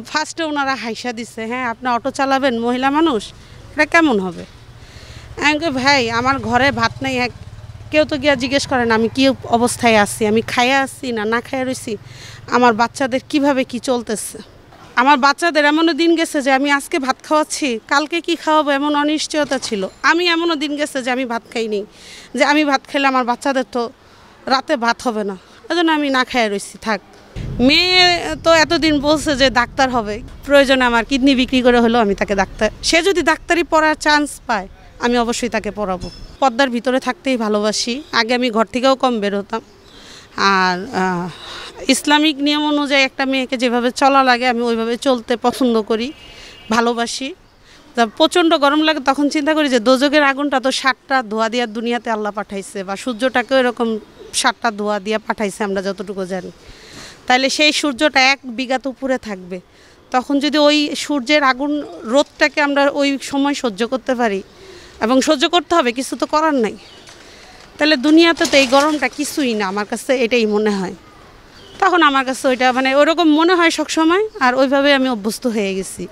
ফার্স্টে ওনারা হাইসা দিচ্ছে, হ্যাঁ আপনি অটো চালাবেন, মহিলা মানুষ, এটা কেমন হবে? আমি কই ভাই আমার ঘরে ভাত নেই, কেউ তো গিয়া জিজ্ঞেস করেন আমি কি অবস্থায় আছি, আমি খাইয়া আছি না না খাইয়া রয়েছি, আমার বাচ্চাদের কিভাবে কি চলতেছে। আমার বাচ্চাদের এমনও দিন গেছে যে আমি আজকে ভাত খাওয়াচ্ছি, কালকে কি খাওয়াবো এমন অনিশ্চয়তা ছিল। আমি এমনও দিন গেছে যে আমি ভাত খাইনি, যে আমি ভাত খাইলে আমার বাচ্চাদের তো রাতে ভাত হবে না, এজন্য আমি না খাইয়া রয়েছি থাক। মেয়ে তো এতদিন বলছে যে ডাক্তার হবে, প্রয়োজনে আমার কিডনি বিক্রি করে হলেও আমি তাকে ডাক্তার, সে যদি ডাক্তারি পড়ার চান্স পায় আমি অবশ্যই তাকে পড়াবো। পর্দার ভিতরে থাকতেই ভালোবাসি, আগে আমি ঘর থেকেও কম বের হতাম। আর ইসলামিক নিয়ম অনুযায়ী একটা মেয়েকে যেভাবে চলা লাগে আমি ওইভাবে চলতে পছন্দ করি, ভালোবাসি। প্রচণ্ড গরম লাগে তখন চিন্তা করি যে দোজকের আগুনটা তো 7টা ধোঁয়া দিয়ে দুনিয়াতে আল্লাহ পাঠাইছে, বা সূর্যটাকেও এরকম 7টা ধোঁয়া দিয়ে পাঠাইছে আমরা যতটুকু জানি। তাহলে সেই সূর্যটা 1 বিঘাত উপরে থাকবে, তখন যদি ওই সূর্যের আগুন রোদটাকে আমরা ওই সময় সহ্য করতে পারি, এবং সহ্য করতে হবে, কিছু তো করার নাই, তাহলে দুনিয়াতে তো এই গরমটা কিছুই না, আমার কাছে এটাই মনে হয়। তখন আমার কাছে ওইটা মানে ওরকম মনে হয় সবসময়, আর ওইভাবে আমি অভ্যস্ত হয়ে গেছি।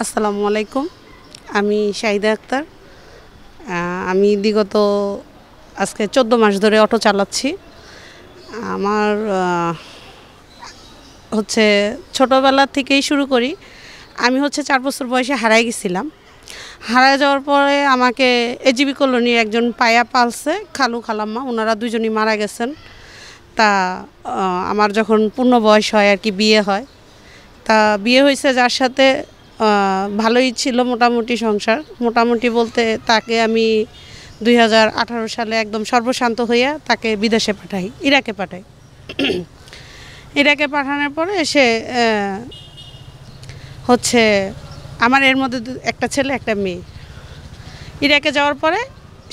আসসালামু আলাইকুম, আমি শাহিদা আক্তার। আমি বিগত আজকে 14 মাস ধরে অটো চালাচ্ছি। আমার হচ্ছে ছোটোবেলা থেকেই শুরু করি। আমি হচ্ছে 4 বছর বয়সে হারাই গেছিলাম। হারায় যাওয়ার পরে আমাকে এজিবি কলোনির একজন পায়া পালছে, খালু খালাম্মা, ওনারা দুজনই মারা গেছেন। তা আমার যখন পূর্ণ বয়স হয় আর কি, বিয়ে হয়, তা বিয়ে হয়েছে যার সাথে ভালোই ছিল মোটামুটি সংসার। মোটামুটি বলতে তাকে আমি 2018 সালে একদম সর্বশান্ত হইয়া তাকে বিদেশে পাঠাই, ইরাকে পাঠাই। ইরাকে পাঠানোর পরে সে হচ্ছে আমার এর মধ্যে একটা ছেলে একটা মেয়ে। ইরাকে যাওয়ার পরে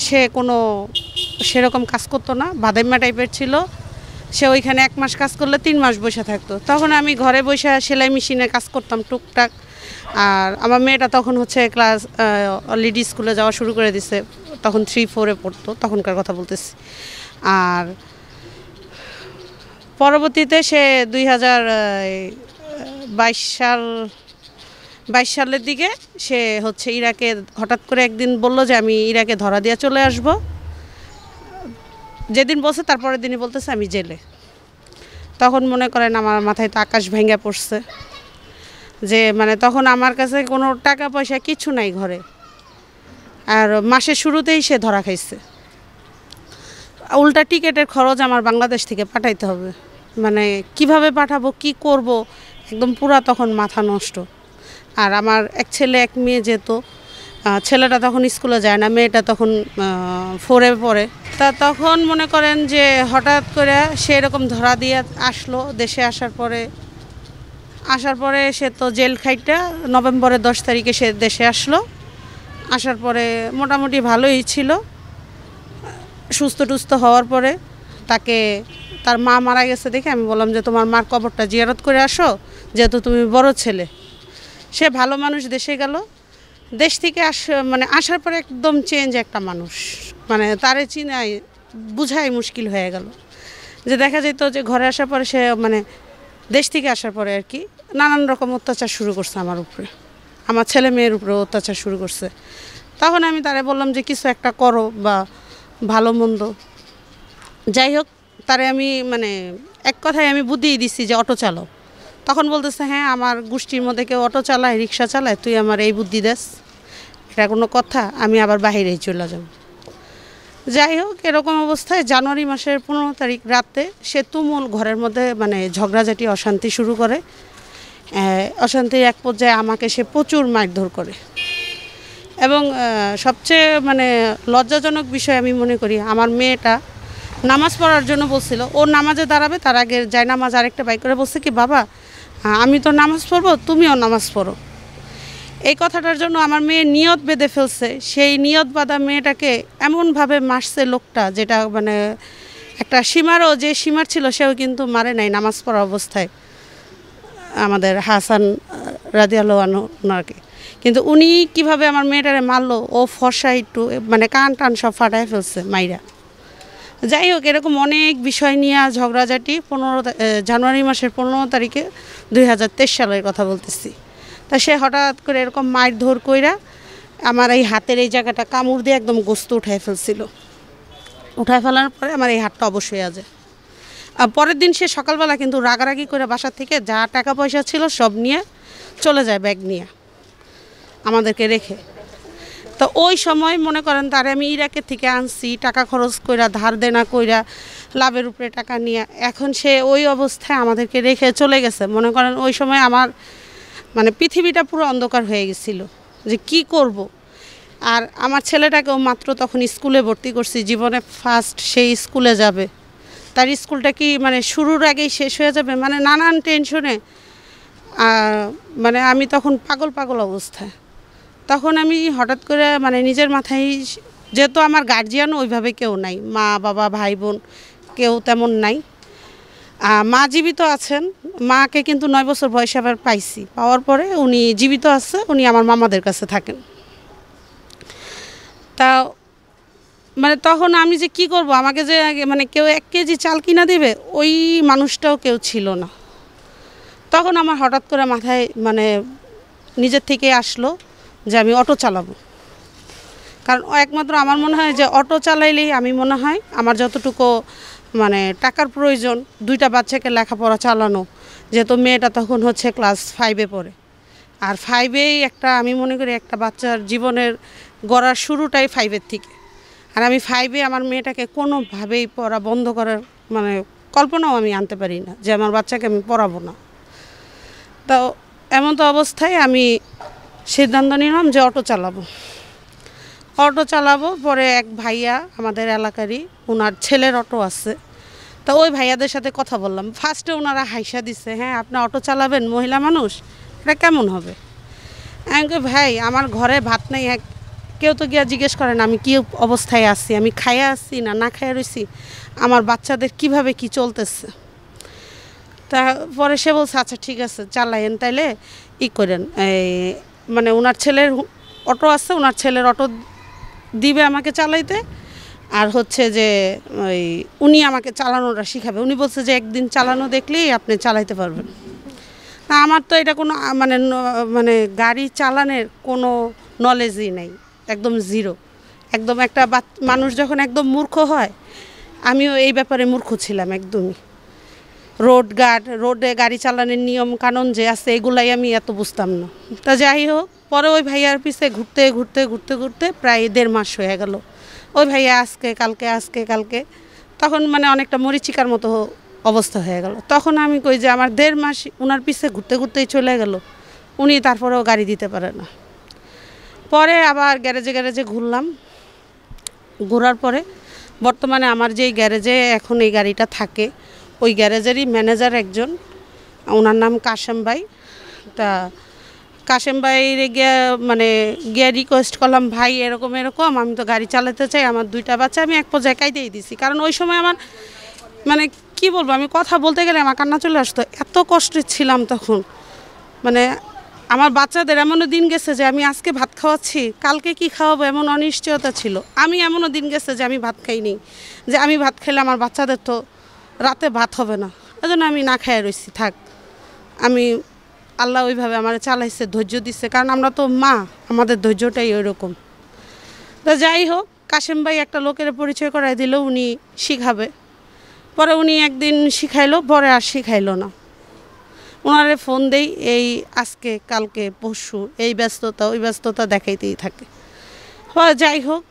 সে কোনো সেরকম কাজ করতো না, বাদাইম্মা টাইপের ছিল। সে ওইখানে 1 মাস কাজ করলে 3 মাস বসে থাকতো। তখন আমি ঘরে বসে সেলাই মেশিনে কাজ করতাম টুকটাক। আর আমার মেয়েটা তখন হচ্ছে ক্লাস অলরেডি স্কুলে যাওয়া শুরু করে দিছে, তখন 3-4-এ পড়তো, তখনকার কথা বলতেছি। আর পরবর্তীতে সে 2022 সালের দিকে সে হচ্ছে ইরাকে হঠাৎ করে একদিন বলল যে আমি ইরাকে ধরা দিয়ে চলে আসব। যেদিন বলছে তারপরের দিনই বলতেছে আমি জেলে। তখন মনে করেন আমার মাথায় তো আকাশ ভেঙে পড়ছে, যে মানে তখন আমার কাছে কোনো টাকা পয়সা কিছু নাই ঘরে, আর মাসের শুরুতেই সে ধরা খাইছে। উল্টা টিকেটের খরচ আমার বাংলাদেশ থেকে পাঠাইতে হবে, মানে কিভাবে পাঠাবো কি করব, একদম পুরা তখন মাথা নষ্ট। আর আমার এক ছেলে এক মেয়ে যেত, ছেলেটা তখন স্কুলে যায় না, মেয়েটা তখন 4-এ পড়ে। তা তখন মনে করেন যে হঠাৎ করে সে এরকম ধরা দিয়ে আসলো। দেশে আসার পরে সে তো জেল খাইটা নভেম্বরের 10 তারিখে সে দেশে আসলো। আসার পরে মোটামুটি ভালোই ছিল। সুস্থ টুস্থ হওয়ার পরে তাকে তার মা মারা গেছে দেখে আমি বললাম যে তোমার মার কবরটা জিয়ারত করে আসো, যেহেতু তুমি বড় ছেলে। সে ভালো মানুষ, দেশে গেল। দেশ থেকে আসার পরে একদম চেঞ্জ একটা মানুষ, মানে তারে চিনাই বুঝাই মুশকিল হয়ে গেল। যে দেখা যেত যে ঘরে আসার পরে সে মানে দেশ থেকে আসার পরে আর কি নানান রকম অত্যাচার শুরু করছে আমার উপরে, আমার ছেলে মেয়ের উপরে অত্যাচার শুরু করছে। তখন আমি তারে বললাম যে কিছু একটা করো, বা ভালো মন্দ যাই হোক। তারে আমি মানে এক কথায় আমি বুদ্ধিই দিছি যে অটো চালাও। তখন বলতেছে হ্যাঁ আমার গোষ্ঠীর মধ্যে কেউ অটো চালায়, রিক্সা চালায়, তুই আমার এই বুদ্ধি দেস, এটা কোনো কথা? আমি আবার বাহিরেই চলে যাব। যাই হোক, এরকম অবস্থায় জানুয়ারি মাসের 15 তারিখ রাতে সে তুমুল ঘরের মধ্যে মানে ঝগড়াঝাটি অশান্তি শুরু করে। অশান্তির এক পর্যায়ে আমাকে সে প্রচুর মারধর করে। এবং সবচেয়ে মানে লজ্জাজনক বিষয় আমি মনে করি, আমার মেয়েটা নামাজ পড়ার জন্য বলছিল, ও নামাজে দাঁড়াবে তার আগে যায় নামাজ আরেকটা বাইক করে বলছে কি বাবা আমি তো নামাজ পড়বো, তুমিও নামাজ পড়ো। এই কথাটার জন্য আমার মেয়ে নিয়ত বেঁধে ফেলছে। সেই নিয়ত বাঁধা মেয়েটাকে এমনভাবে মারছে লোকটা, যেটা মানে একটা সীমারও যে সীমার ছিল সেও কিন্তু মারে নাই নামাজ পড়া অবস্থায়, আমাদের হাসান রাদিয়াল্লাহু আনহু ওনাকে। কিন্তু উনি কিভাবে আমার মেয়েটারে মারলো, ও ফর্সা একটু মানে কান টান সব ফাটায় ফেলছে মাইরা। যাই হোক, এরকম অনেক বিষয় নিয়ে ঝগড়াঝাটি। জানুয়ারি মাসের 15 তারিখে 2023 সালের কথা বলতেছি। তা সে হঠাৎ করে এরকম মারধর কইরা আমার এই হাতের এই জায়গাটা কামড় দিয়ে একদম গোস্ত উঠায় ফেলছিল। উঠায় ফেলার পরে আমার এই হাতটা অবশ্যই আছে। পরের দিন সে সকালবেলা কিন্তু রাগারাগি করে বাসা থেকে যা টাকা পয়সা ছিল সব নিয়ে চলে যায়, ব্যাগ নিয়ে আমাদেরকে রেখে। তো ওই সময় মনে করেন তারে আমি ইরাকের থেকে আনছি, টাকা খরচ কইরা, ধার দেনা কইরা, লাভের উপরে টাকা নিয়ে, এখন সে ওই অবস্থায় আমাদেরকে রেখে চলে গেছে। মনে করেন ওই সময় আমার মানে পৃথিবীটা পুরো অন্ধকার হয়ে গেছিলো যে কি করব। আর আমার ছেলেটাকেও মাত্র তখন স্কুলে ভর্তি করছি, জীবনে ফার্স্ট সেই স্কুলে যাবে। তার স্কুলটা কি মানে শুরুর আগেই শেষ হয়ে যাবে, মানে নানান টেনশনে মানে আমি তখন পাগল পাগল অবস্থায়। তখন আমি হঠাৎ করে মানে নিজের মাথায়, যেহেতু আমার গার্জিয়ানও ওইভাবে কেউ নাই, মা বাবা ভাই বোন কেউ তেমন নাই। মা জীবিত আছেন, মাকে কিন্তু 9 বছর বয়সে আবার পাইছি, পাওয়ার পরে উনি জীবিত আছে, উনি আমার মামাদের কাছে থাকেন। তা মানে তখন আমি যে কি করব, আমাকে যে মানে কেউ 1 কেজি চাল কিনা দেবে ওই মানুষটাও কেউ ছিল না। তখন আমার হঠাৎ করে মাথায় মানে নিজের থেকে আসলো যে আমি অটো চালাবো। কারণ একমাত্র আমার মনে হয় যে অটো চালাইলেই আমি মনে হয় আমার যতটুকু মানে টাকার প্রয়োজন, 2টা বাচ্চাকে লেখাপড়া চালানো, যেহেতু মেয়েটা তখন হচ্ছে ক্লাস 5-এ পড়ে। আর 5-এই একটা আমি মনে করি একটা বাচ্চার জীবনের গড়ার শুরুটাই 5-এর থেকে। আর আমি 5-এ আমার মেয়েটাকে কোনোভাবেই পড়া বন্ধ করার মানে কল্পনাও আমি আনতে পারি না যে আমার বাচ্চাকে আমি পড়াবো না। তো এমন তো অবস্থায় আমি সিদ্ধান্ত নিলাম যে অটো চালাবো। পরে এক ভাইয়া আমাদের এলাকারই, ওনার ছেলের অটো আছে। তো ওই ভাইয়াদের সাথে কথা বললাম। ফার্স্টে ওনারা হাইসা দিছে, হ্যাঁ আপনি অটো চালাবেন, মহিলা মানুষ, এটা কেমন হবে? আমি কই ভাই আমার ঘরে ভাত নাই, কেউ তো গিয়া জিজ্ঞেস করেন আমি কী অবস্থায় আছি, আমি খাইয়া আছি না খাইয়া রয়েছি, আমার বাচ্চাদের কিভাবে কি চলতেছে। তারপরে সে বলছে আচ্ছা ঠিক আছে চালাইন, তাইলে করেন, এই মানে ওনার ছেলের অটো আছে, ওনার ছেলের অটো দিবে আমাকে চালাইতে, আর হচ্ছে যে ওই উনি আমাকে চালানোটা শিখাবে। উনি বলছে যে একদিন চালানো দেখলেই আপনি চালাইতে পারবেন। আমার তো এটা কোনো মানে মানে গাড়ি চালানোর কোনো নলেজই নেই, একদম জিরো। একদম একটা মানুষ যখন একদম মূর্খ হয়, আমিও এই ব্যাপারে মূর্খ ছিলাম একদমই। রোডে গাড়ি চালানোর নিয়ম কানুন যে আছে এগুলাই আমি এত বুঝতাম না। তা যাই হোক, পরে ওই ভাইয়ার পিছে ঘুরতে প্রায় 1.5 মাস হয়ে গেল। ওই ভাইয়া আজকে কালকে তখন মানে অনেকটা মরিচিকার মতো অবস্থা হয়ে গেল। তখন আমি কই যে আমার 1.5 মাস ওনার পিছে ঘুরতেই চলে গেল, উনি তারপরেও গাড়ি দিতে পারে না। পরে আবার গ্যারেজে ঘুরলাম। ঘোরার পরে বর্তমানে আমার যেই গ্যারেজে এখন এই গাড়িটা থাকে, ওই গ্যারেজেরই ম্যানেজার একজন, ওনার নাম কাশেম ভাই। তা কাশেম ভাইয়ের গিয়ে রিকোয়েস্ট করলাম, ভাই এরকম আমি তো গাড়ি চালাতে চাই, আমার 2টা বাচ্চা, আমি এক পর্যায়ে কাইতেই দিছি। কারণ ওই সময় আমার মানে কি বলবো, আমি কথা বলতে গেলে আমার কান্না চলে আসতো, এত কষ্টে ছিলাম তখন। মানে আমার বাচ্চাদের এমনও দিন গেছে যে আমি আজকে ভাত খাওয়াচ্ছি, কালকে কি খাওয়াবো এমন অনিশ্চয়তা ছিল। আমি এমনও দিন গেছে যে আমি ভাত খাইনি, যে আমি ভাত খেলে আমার বাচ্চাদের তো রাতে ভাত হবে না, এজন্য আমি না খাইয়া রয়েছি। থাক, আমি আল্লাহ ওইভাবে আমার চালাইছে, ধৈর্য দিচ্ছে, কারণ আমরা তো মা, আমাদের ধৈর্যটাই ওই রকম। তো যাই হোক, কাশেম ভাই একটা লোকের পরিচয় করাই দিল, উনি শিখাবে। পরে উনি একদিন শিখাইলো, পরে আর শিখাইলো না। ওনারে ফোন দেই, এই আজকে কালকে পরশু এই ব্যস্ততা ওই ব্যস্ততা দেখাইতেই থাকে। যাই হোক,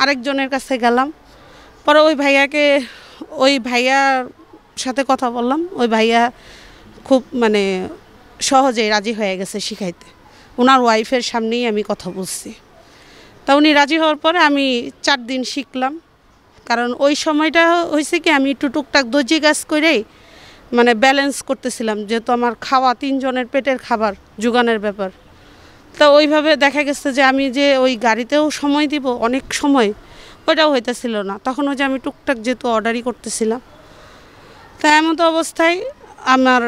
আরেকজনের কাছে গেলাম। পরে ওই ভাইয়ার সাথে কথা বললাম। ওই ভাইয়া খুব মানে সহজেই রাজি হয়ে গেছে শিখাইতে। ওনার ওয়াইফের সামনেই আমি কথা বলছি। তা উনি রাজি হওয়ার পরে আমি 4 দিন শিখলাম। কারণ ওই সময়টা হয়েছে কি, আমি একটু টুকটাক দর্জি কাজ করেই মানে ব্যালেন্স করতেছিলাম, যেহেতু আমার খাওয়া 3 জনের পেটের খাবার জোগানের ব্যাপার। তা ওইভাবে দেখা গেছে যে আমি যে ওই গাড়িতেও সময় দিব অনেক সময়, ওইটাও হইতেছিল না। তখন ওই যে আমি টুকটাক যেহেতু অর্ডারই করতেছিলাম। তা এমন তো অবস্থায় আমার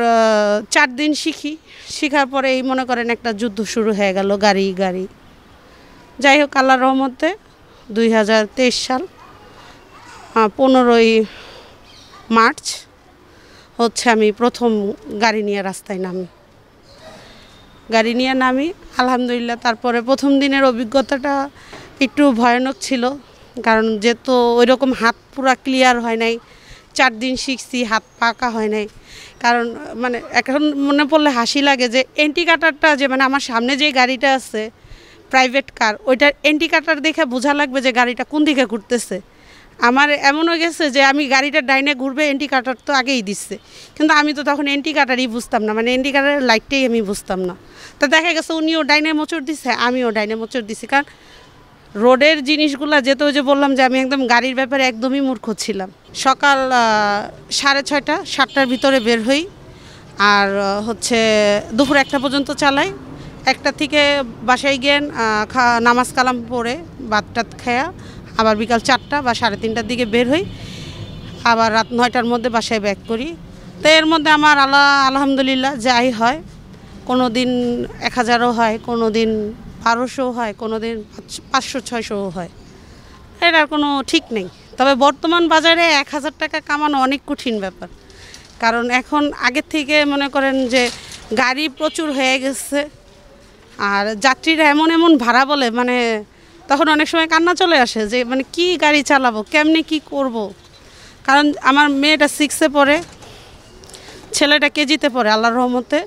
4 দিন শিখার পরে এই মনে করেন একটা যুদ্ধ শুরু হয়ে গেল, গাড়ি। যাই হোক, আল্লাহর রহমতে 2023 সাল 15ই মার্চ হচ্ছে আমি প্রথম গাড়ি নিয়ে রাস্তায় নামি আলহামদুলিল্লাহ। তারপরে প্রথম দিনের অভিজ্ঞতাটা একটু ভয়ানক ছিল, কারণ যেহেতু ওইরকম হাত পুরা ক্লিয়ার হয় নাই। 4 দিন শিখছি, হাত পাকা হয় নাই। কারণ মানে এখন মনে পড়লে হাসি লাগে যে এন্টিকাটারটা যে মানে আমার সামনে যে গাড়িটা আছে প্রাইভেট কার, ওইটার এন্টিকাটার দেখে বোঝা লাগবে যে গাড়িটা কোন দিকে ঘুরতেছে। আমার এমনও গেছে যে আমি গাড়িটা ডাইনে ঘুরবে, এন্টিকাটার তো আগেই দিচ্ছে, কিন্তু আমি তো তখন এন্টিকাটারই বুঝতাম না, মানে এন্টিকাটারের লাইটটাই আমি বুঝতাম না। তো দেখা গেছে উনিও ডাইনে মোচড় দিচ্ছে, আমিও ডাইনে মোচড় দিছি। কারণ রোডের জিনিসগুলো যেহেতু যে বললাম যে আমি একদম গাড়ির ব্যাপারে একদমই মূর্খ ছিলাম। সকাল 6:30 7টার ভিতরে বের হই, আর হচ্ছে দুপুর 1টা পর্যন্ত চালাই। 1টা থেকে বাসায় গিয়ে নামাজ কালাম পড়ে ভাত টাত খায়া আবার বিকাল 4টা বা 3:30টার দিকে বের হই, আবার রাত 9টার মধ্যে বাসায় ব্যাক করি। তো এর মধ্যে আমার আলহামদুলিল্লাহ যাই হয়, কোনো দিন 1000ও হয়, কোনো দিন 1200 হয়, কোনো দিন 500-600 হয়, এটার কোনো ঠিক নেই। তবে বর্তমান বাজারে 1000 টাকা কামানো অনেক কঠিন ব্যাপার, কারণ এখন আগের থেকে মনে করেন যে গাড়ি প্রচুর হয়ে গেছে, আর যাত্রীরা এমন ভাড়া বলে, মানে তখন অনেক সময় কান্না চলে আসে যে মানে কি গাড়ি চালাবো, কেমনে কি করব। কারণ আমার মেয়েটা 6-এ পড়ে, ছেলেটা কেজিতে পড়ে আল্লাহর রহমতে,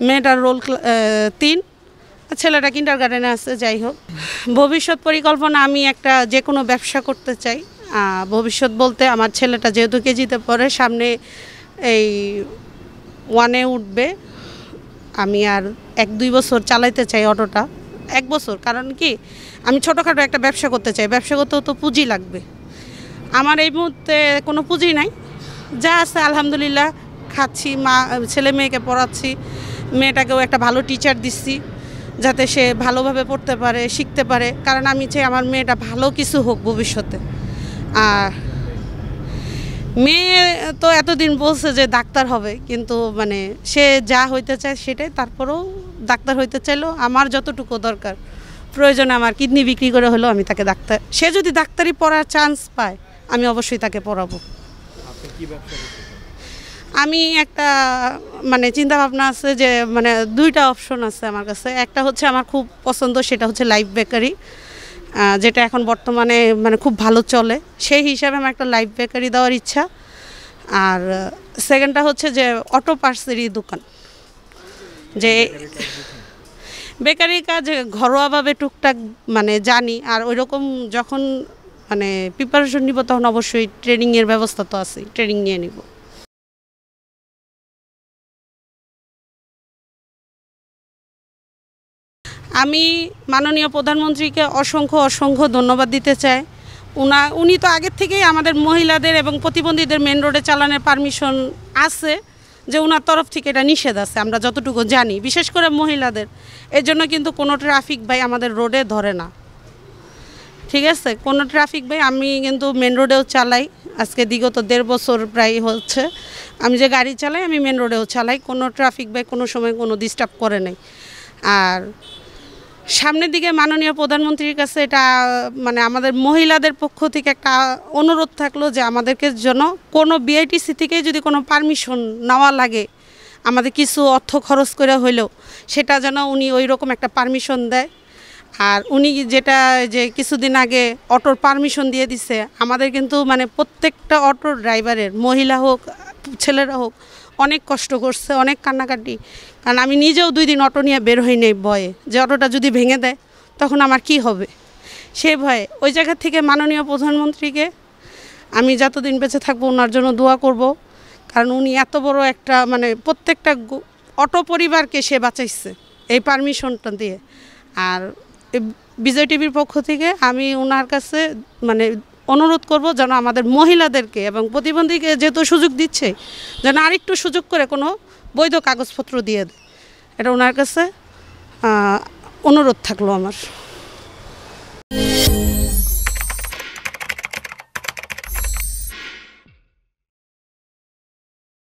মেয়েটার রোল 3, ছেলেটা কিন্ডারগার্টেনে আছে। যাই হোক, ভবিষ্যৎ পরিকল্পনা আমি একটা যে কোনো ব্যবসা করতে চাই। ভবিষ্যৎ বলতে আমার ছেলেটা যেহেতু কেজিতে পড়ে, সামনে এই 1-এ উঠবে, আমি আর 1-2 বছর চালাইতে চাই অটোটা, 1 বছর। কারণ কি আমি ছোটোখাটো একটা ব্যবসা করতে চাই, ব্যবসা করতেও তো পুঁজি লাগবে। আমার এই মুহূর্তে কোনো পুঁজি নাই, যা আছে আলহামদুলিল্লাহ খাচ্ছি, ছেলে মেয়েকে পড়াচ্ছি, মেয়েটাকেও একটা ভালো টিচার দিচ্ছি যাতে সে ভালোভাবে পড়তে পারে, শিখতে পারে। কারণ আমি চাই আমার মেয়েটা ভালো কিছু হোক ভবিষ্যতে। আর মেয়ে তো এতদিন বলছে যে ডাক্তার হবে, কিন্তু মানে সে যা হইতে চায় সেটাই। তারপরেও ডাক্তার হইতে চাইলেও আমার যতটুকু দরকার প্রয়োজনে আমার কিডনি বিক্রি করে হলেও আমি তাকে সে যদি ডাক্তারি পড়ার চান্স পায় আমি অবশ্যই তাকে পড়াবো। আমি একটা মানে চিন্তা ভাবনা আছে যে মানে 2টা অপশন আছে আমার কাছে। একটা হচ্ছে আমার খুব পছন্দ, সেটা হচ্ছে লাইফ বেকারি, যেটা এখন বর্তমানে মানে খুব ভালো চলে, সেই হিসাবে আমার একটা লাইফ বেকারি দেওয়ার ইচ্ছা। আর সেকেন্ডটা হচ্ছে যে অটো পার্টসেরই দোকান, যে বেকারি কাজ ঘরোয়াভাবে টুকটাক মানে জানি। আর ওইরকম যখন মানে প্রিপারেশন নিব তখন অবশ্যই ট্রেনিংয়ের ব্যবস্থা তো আছে, ট্রেনিং নিয়ে নিব। আমি মাননীয় প্রধানমন্ত্রীকে অসংখ্য ধন্যবাদ দিতে চাই। উনি তো আগের থেকেই আমাদের মহিলাদের এবং প্রতিবন্ধীদের মেন রোডে চালানোর পারমিশন আছে, যে ওনার তরফ থেকে এটা নিষেধ আছে আমরা যতটুকু জানি, বিশেষ করে মহিলাদের। এর জন্য কিন্তু কোনো ট্রাফিক ভাই আমাদের রোডে ধরে না, ঠিক আছে, কোনো ট্রাফিক ভাই। আমি কিন্তু মেন রোডেও চালাই, আজকে বিগত 1.5 বছর প্রায় হচ্ছে আমি যে গাড়ি চালাই, আমি মেন রোডেও চালাই, কোনো ট্রাফিক ভাই কোনো সময় কোনো ডিস্টার্ব করে নাই। আর সামনের দিকে মাননীয় প্রধানমন্ত্রীর কাছে এটা মানে আমাদের মহিলাদের পক্ষ থেকে একটা অনুরোধ থাকলো যে আমাদেরকে যেন কোনো বিআইটিসি থেকে যদি কোনো পারমিশন নেওয়া লাগে, আমাদের কিছু অর্থ খরচ করে হইলেও সেটা যেন উনি ওই রকম একটা পারমিশন দেয়। আর উনি যেটা যে কিছুদিন আগে অটোর পারমিশন দিয়ে দিছে, আমাদের কিন্তু মানে প্রত্যেকটা অটোর ড্রাইভারের, মহিলা হোক ছেলেরা হোক, অনেক কষ্ট করছে, অনেক কান্নাকাটি। কারণ আমি নিজেও 2 দিন অটো নিয়ে বের হই নাই ভয়ে, যে অটোটা যদি ভেঙে দেয় তখন আমার কি হবে, সে ভয়ে। ওই জায়গা থেকে মাননীয় প্রধানমন্ত্রীকে আমি যতদিন বেঁচে থাকবো ওনার জন্য দোয়া করব, কারণ উনি এত বড় একটা মানে প্রত্যেকটা অটো পরিবারকে সে বাঁচাইছে এই পারমিশনটা দিয়ে। আর বিজয় টিভির পক্ষ থেকে আমি ওনার কাছে মানে অনুরোধ করব যেন আমাদের মহিলাদেরকে এবং প্রতিবন্ধীকে যেহেতু সুযোগ দিচ্ছে, যেন আরেকটু সুযোগ করে কোনো বৈধ কাগজপত্র দিয়ে দেয়। এটা ওনার কাছে অনুরোধ থাকলো আমার।